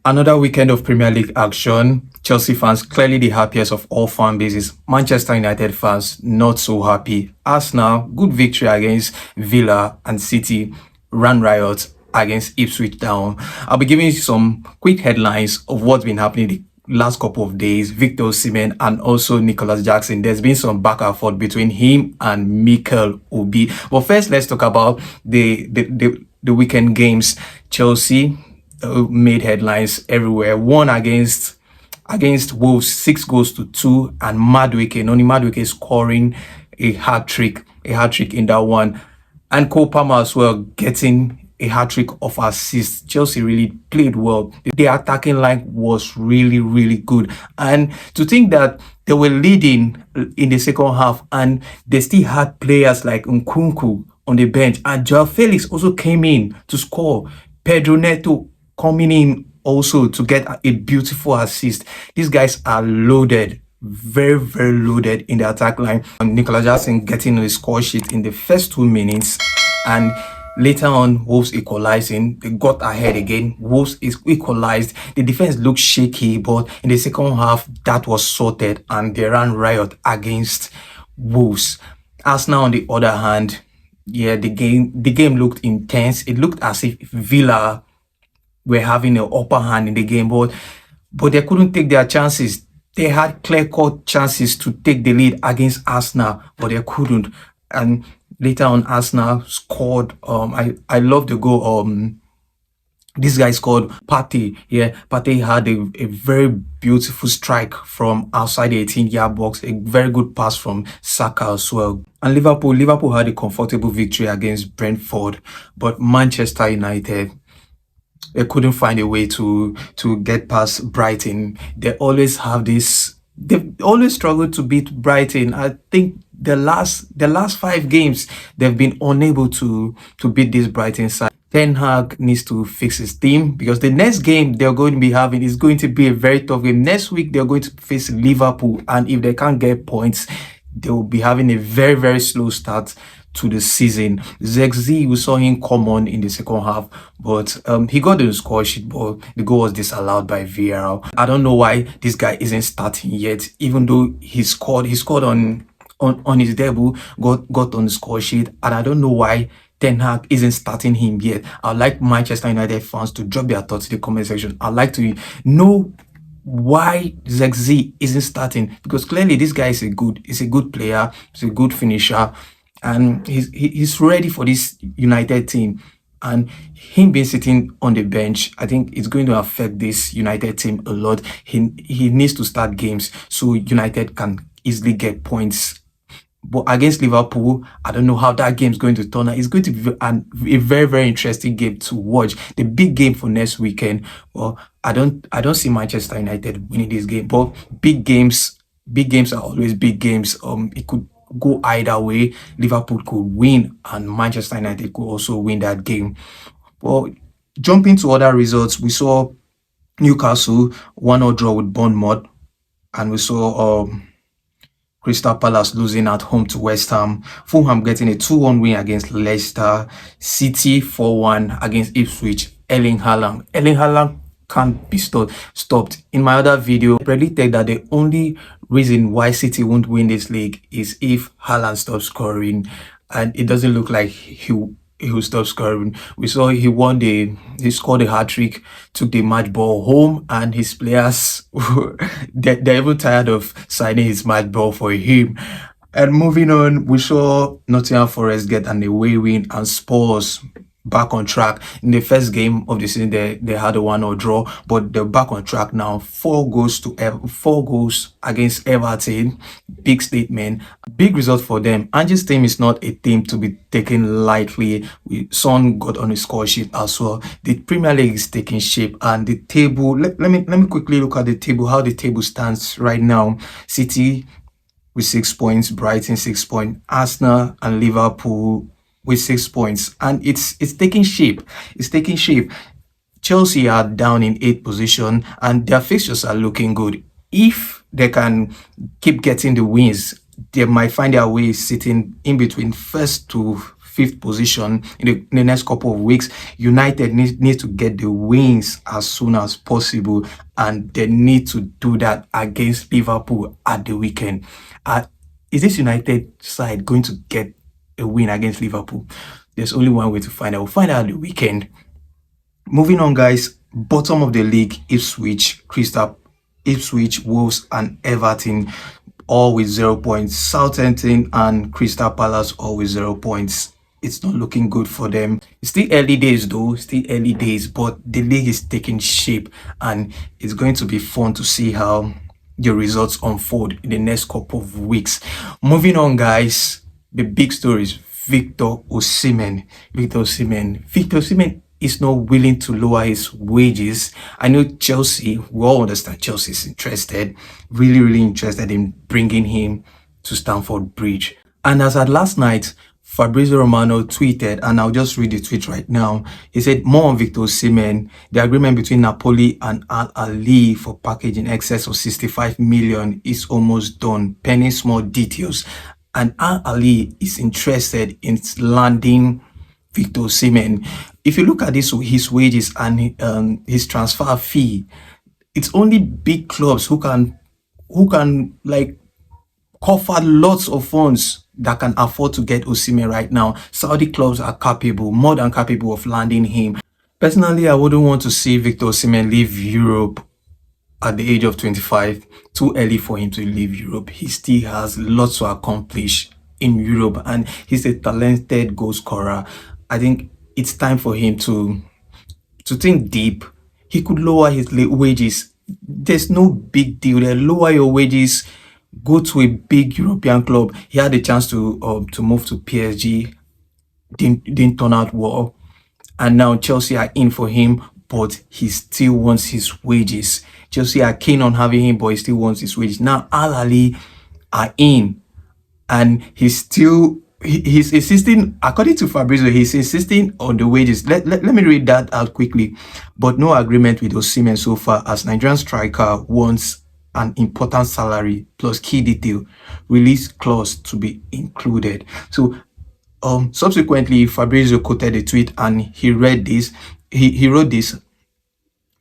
Another weekend of Premier League action. Chelsea fans clearly the happiest of all fan bases. Manchester United fans not so happy. Arsenal, good victory against Villa, and City ran riot against Ipswich Town. I'll be giving you some quick headlines of what's been happening the last couple of days. Victor Osimhen and also Nicolas Jackson. There's been some back and forth between him and Mikel Obi. But first, let's talk about the weekend games. Chelsea made headlines everywhere. Won against Wolves 6-2, and Madueke scoring a hat trick in that one, and Cole Palmer as well getting a hat trick of assists. Chelsea really played well. The attacking line was really good, and to think that they were leading in the second half and they still had players like Nkunku on the bench, and Joao Felix also came in to score. Pedro Neto coming in also to get a beautiful assist. These guys are loaded, very loaded in the attack line. Nicolas Jackson getting a score sheet in the first 2 minutes, and later on, Wolves equalizing. They got ahead again. Wolves is equalized. The defense looked shaky, but in the second half, that was sorted, and they ran riot against Wolves. Arsenal, on the other hand, yeah, the game looked intense. It looked as if Villa were having an upper hand in the game, but they couldn't take their chances. They had clear-cut chances to take the lead against Arsenal, but they couldn't. And later on, Arsenal scored. I love the goal. This guy scored. Partey. Yeah, Partey had a very beautiful strike from outside the 18-yard box. A very good pass from Saka as well. And Liverpool had a comfortable victory against Brentford, but Manchester United, they couldn't find a way to get past Brighton. They always have this. They've always struggled to beat Brighton. I think the last 5 games they've been unable to beat this Brighton side. Ten Hag needs to fix his team, because the next game they're going to be having is going to be a very tough game. Next week they're going to face Liverpool, and if they can't get points, they will be having a very slow start to the season. Zexi, we saw him come on in the second half, but he got the score sheet, but the goal was disallowed by VAR. I don't know why this guy isn't starting yet, even though he scored on his debut, got on the score sheet, and I don't know why Ten Hag isn't starting him yet. I'd like Manchester United fans to drop their thoughts in the comment section. I'd like to know why Zexi isn't starting, because clearly this guy is a good player, he's a good finisher, and he's ready for this United team. And him being sitting on the bench, I think it's going to affect this United team a lot. He needs to start games so United can easily get points. But against Liverpool, I don't know how that game is going to turn out. It's going to be a very interesting game to watch. The big game for next weekend. Well, I don't see Manchester United winning this game. But big games are always big games. It could go either way. Liverpool could win, and Manchester United could also win that game. Well, jumping to other results, we saw Newcastle 1-0 draw with Bournemouth, and we saw Crystal Palace losing at home to West Ham. Fulham getting a 2-1 win against Leicester. City 4-1 against Ipswich. Erling Haaland can't be stopped. In my other video, I predicted that the only reason why City won't win this league is if Haaland stops scoring, and it doesn't look like he will stop scoring. We saw he scored a hat-trick, took the match ball home, and his players, they're even tired of signing his match ball for him. And moving on, we saw Nottingham Forest get an away win, and Spurs back on track. In the first game of the season, they had a 1-0 draw, but they're back on track now. 4 goals against Everton. Big statement, big result for them. Angie's team is not a team to be taken lightly. Son got on the score sheet as well. The Premier League is taking shape, and the table. Let me quickly look at the table. How the table stands right now. City with 6 points, Brighton 6 points, Arsenal and Liverpool with 6 points, and it's taking shape. Chelsea are down in 8th position, and their fixtures are looking good. If they can keep getting the wins, they might find their way sitting in between 1st to fifth position in the next couple of weeks. United need to get the wins as soon as possible, and they need to do that against Liverpool at the weekend. Is this United side going to get a win against Liverpool? There's only one way to find out. We'll find out the weekend. Moving on, guys. Bottom of the league: Ipswich, Wolves, and Everton, all with 0 points. Southampton and Crystal Palace, all with 0 points. It's not looking good for them. It's still early days, though. Still early days, but the league is taking shape, and it's going to be fun to see how the results unfold in the next couple of weeks. Moving on, guys. The big story is Victor Osimhen. Victor Osimhen is not willing to lower his wages. I know Chelsea, we all understand Chelsea is interested, really interested in bringing him to Stamford Bridge. And as at last night, Fabrizio Romano tweeted, and I'll just read the tweet right now. He said, more on Victor Osimhen: the agreement between Napoli and Ahly for package in excess of 65 million is almost done, pending small details. And Ahly is interested in landing Victor Osimhen. If you look at this, his wages and his transfer fee, it's only big clubs who can like cover lots of funds that can afford to get Osimhen right now. Saudi clubs are capable, more than capable, of landing him. Personally, I wouldn't want to see Victor Osimhen leave Europe at the age of 25. Too early for him to leave Europe. He still has lots to accomplish in Europe, and he's a talented goal scorer. I think it's time for him to think deep. He could lower his wages. There's no big deal there. Lower your wages, go to a big European club. He had a chance to move to PSG, didn't turn out well, and now Chelsea are in for him, but he still wants his wages. Chelsea are keen on having him, but he still wants his wages. Now Ahly are in, and he's insisting, according to Fabrizio, he's insisting on the wages. Let me read that out quickly. But no agreement with Osimhen so far, as Nigerian striker wants an important salary plus key detail release clause to be included. So subsequently, Fabrizio quoted a tweet, and he read this. He wrote this: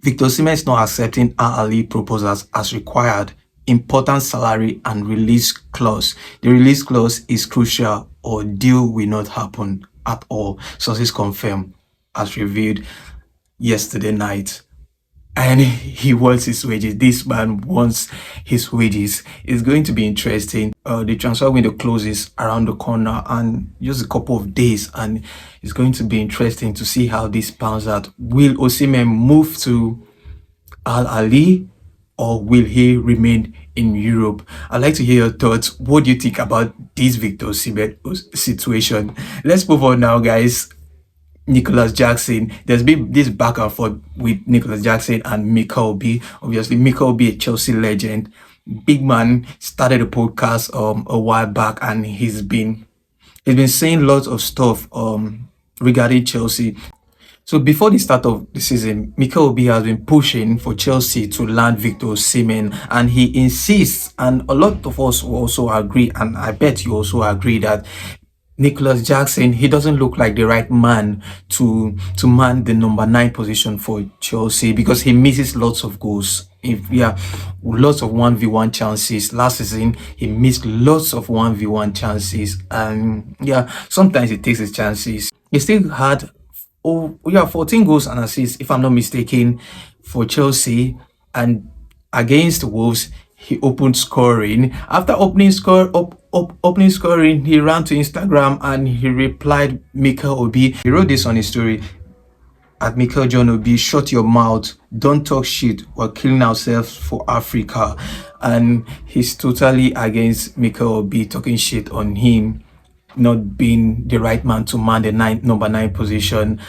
Victor Osimhen is not accepting Ahly proposals as required. Important salary and release clause. The release clause is crucial, or deal will not happen at all. Sources confirm, as revealed yesterday night. And he wants his wages. This man wants his wages. It's going to be interesting. The transfer window closes around the corner and just a couple of days, and it's going to be interesting to see how this pans out. Will Osimhen move to Ahly, or will he remain in Europe? I'd like to hear your thoughts. What do you think about this Victor Osimhen situation? Let's move on now, guys. Nicolas Jackson. There's been this back and forth with Nicolas Jackson and Mikel. Obviously, Mikel, a Chelsea legend. Big man started a podcast a while back, and he's been saying lots of stuff regarding Chelsea. So before the start of the season, Mikel has been pushing for Chelsea to land Victor Osimhen, and he insists, and a lot of us will also agree, and I bet you also agree, that Nicolas Jackson, he doesn't look like the right man to man the number 9 position for Chelsea, because he misses lots of goals. Lots of 1v1 chances. Last season, he missed lots of 1v1 chances, and sometimes he takes his chances. He still had 14 goals and assists, if I'm not mistaken, for Chelsea, and against Wolves, he opened scoring. After opening scoring, he ran to Instagram and he replied Mikel Obi. He wrote this on his story at Mikel John Obi: shut your mouth, don't talk shit, we're killing ourselves for Africa. And he's totally against Mikel Obi talking shit on him not being the right man to man the number 9 position.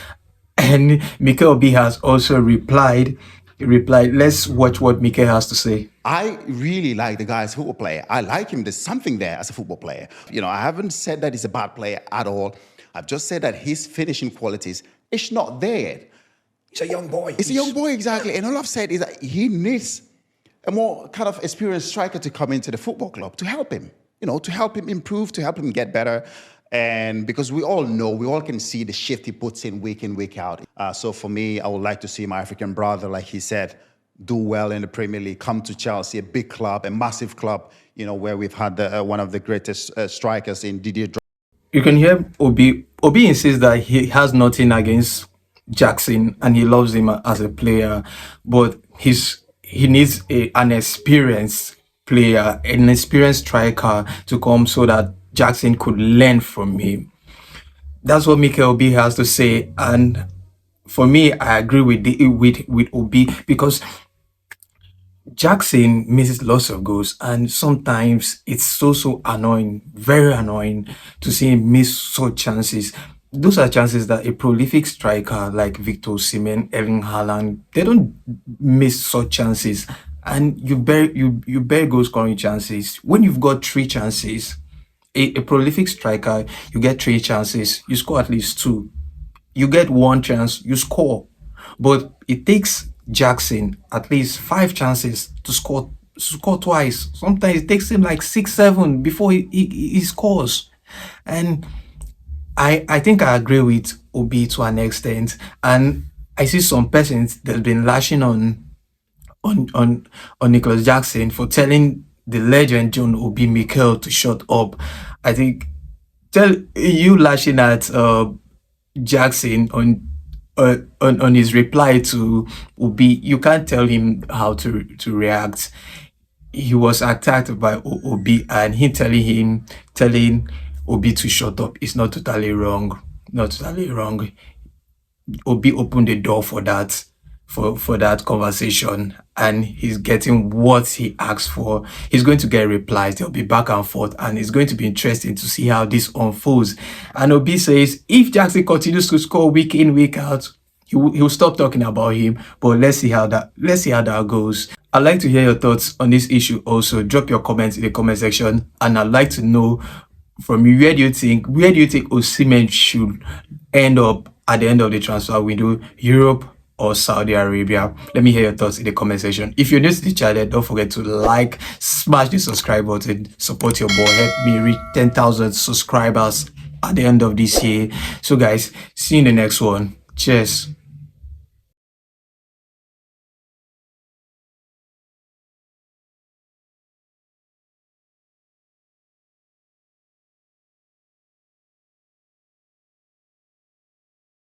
And Mikel Obi has also replied. Let's watch what Mikel has to say. I really like the guy as a football player. I like him. There's something there as a football player. I haven't said that he's a bad player at all. I've just said that his finishing qualities, it's not there yet. He's a young boy. He's a young boy, exactly. And all I've said is that he needs a more kind of experienced striker to come into the football club to help him, to help him improve, to help him get better. And because we all know, we all can see the shift he puts in, week out. So for me, I would like to see my African brother, like he said, do well in the Premier League, come to Chelsea, a big club, a massive club, where we've had one of the greatest strikers in Didier. You can hear Obi. Obi insists that he has nothing against Jackson and he loves him as a player, but he needs an experienced player, an experienced striker to come so that Jackson could learn from him. That's what Mikel Obi has to say, and for me, I agree with Obi because Jackson misses lots of goals, and sometimes it's so annoying, very annoying to see him miss such chances. Those are chances that a prolific striker like Victor Osimhen, Erling Haaland, they don't miss such chances. And you bear goal scoring chances. When you've got three chances, a prolific striker, you get three chances, you score at least two. You get one chance, you score. But it takes Jackson at least five chances to score twice. Sometimes it takes him like 6, 7 before he scores. And I think I agree with Obi to an extent. And I see some persons that have been lashing on Nicolas Jackson for telling the legend John Obi Mikel to shut up. I think tell you lashing at Jackson on his reply to Obi, you can't tell him how to react. He was attacked by Obi, and him telling Obi to shut up is not totally wrong. Not totally wrong. Obi opened the door for that for that conversation, and he's getting what he asked for. He's going to get replies. They'll be back and forth, and it's going to be interesting to see how this unfolds. And Obi says if Jackson continues to score week in, week out, he'll stop talking about him. But let's see how that goes. I'd like to hear your thoughts on this issue also. Drop your comments in the comment section, and I'd like to know from you, where do you think Osimhen should end up at the end of the transfer window, Europe or Saudi Arabia? Let me hear your thoughts in the comment section. If you're new to the channel, don't forget to like, smash the subscribe button, support your boy, help me reach 10,000 subscribers at the end of this year. So guys, see you in the next one. Cheers.